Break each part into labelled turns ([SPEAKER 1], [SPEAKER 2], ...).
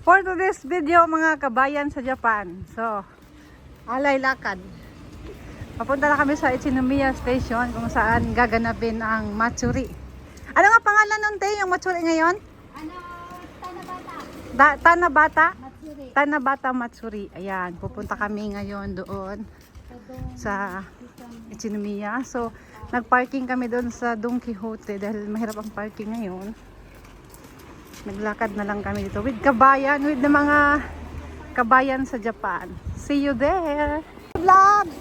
[SPEAKER 1] For today's video mga kabayan sa Japan. So, alay lakad. Papunta na kami sa Ichinomiya Station kung saan gaganapin ang Matsuri. Ano nga pangalan nun, Te, yung Matsuri ngayon?
[SPEAKER 2] Ano, Tanabata.
[SPEAKER 1] Tanabata?
[SPEAKER 2] Matsuri.
[SPEAKER 1] Tanabata Matsuri. Ayan, pupunta kami ngayon doon sa Ichinomiya. So, nagparking kami doon sa Don Quixote dahil mahirap ang parking ngayon. Naglakad na lang kami dito with kabayan, with the mga kabayan sa Japan. See you there! Vlog!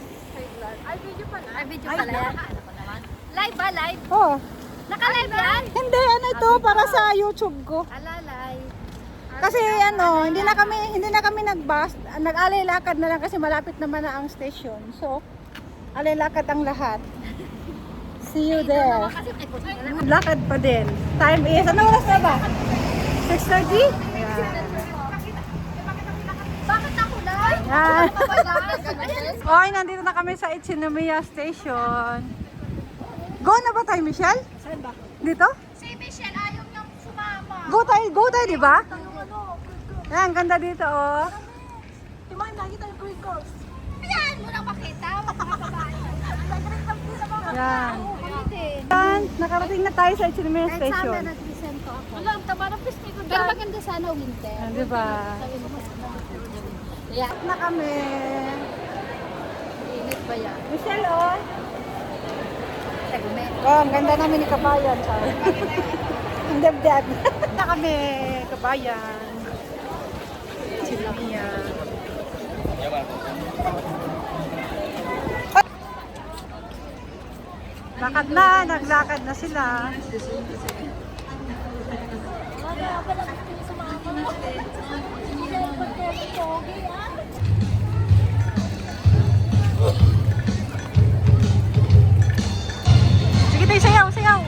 [SPEAKER 2] Ay, video pala. Ay, video pala. Live ba? Live?
[SPEAKER 1] Oh,
[SPEAKER 2] Naka-live yan?
[SPEAKER 1] hindi, ano ito, para sa YouTube ko.
[SPEAKER 2] Ala, live.
[SPEAKER 1] Kasi ano, hindi na kami nag-bus, nag-alay lakad na lang kasi malapit naman na ang station. So, alay lakad ang lahat. See you there.
[SPEAKER 2] Kasi may puso na lang.
[SPEAKER 1] Lakad pa din. Time is, ano oras na ba? 6:30?
[SPEAKER 2] Bakit ako live?
[SPEAKER 1] Yan.
[SPEAKER 2] Ayan.
[SPEAKER 1] Okay, nandito na kami sa Ichinomiya Station. Go na ba tayo, Michelle?
[SPEAKER 2] Saan ba?
[SPEAKER 1] Dito?
[SPEAKER 2] Si Michelle ayaw niyang sumama.
[SPEAKER 1] Go tayo, di ba?
[SPEAKER 2] Ano?
[SPEAKER 1] Yan, ganda dito, oh.
[SPEAKER 2] Timahin lagi tayo Green Coast. Ayan mo nang makita. Mga babae. Nag-ring up din sa mga
[SPEAKER 1] Yan.
[SPEAKER 2] Ulitin.
[SPEAKER 1] Yan, nakarating na tayo sa Ichinomiya Station.
[SPEAKER 2] nag-present ko ako. Alam, taba ng pisngi ko. Pero maganda sana winter.
[SPEAKER 1] Yan, di ba?
[SPEAKER 2] Yeah.
[SPEAKER 1] Na kami.
[SPEAKER 2] Init ba yan?
[SPEAKER 1] Michelle, oh.
[SPEAKER 2] Tagume.
[SPEAKER 1] Oh, ang ganda namin ni Kabayan. Ang debdeb. Na kami, Kabayan. Ichinomiya. Lakad na, naglakad na sila. Sige tayo, sayaw, sayaw.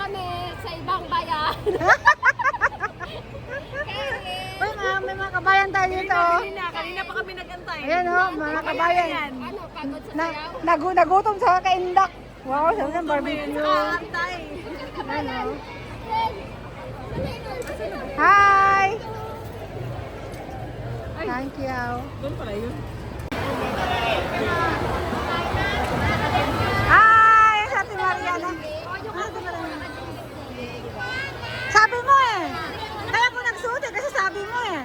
[SPEAKER 2] kami sa ibang bayan.
[SPEAKER 1] Uy, may mga kabayan tayo dito.
[SPEAKER 2] Kanina pa kami nagantay.
[SPEAKER 1] Ayan o, mga kabayan.
[SPEAKER 2] Ano, pagod sa sayaw?
[SPEAKER 1] Nagutom sa kaindak. Wow, sabi ng barbecue.
[SPEAKER 2] Antay.
[SPEAKER 1] Ayan o. Hi! Thank you.
[SPEAKER 2] Doon pala yun.
[SPEAKER 1] Hi! Sa Ate Mariana. Sabi mo eh. Kaya ko nagsuot eh, kasi sabi mo eh.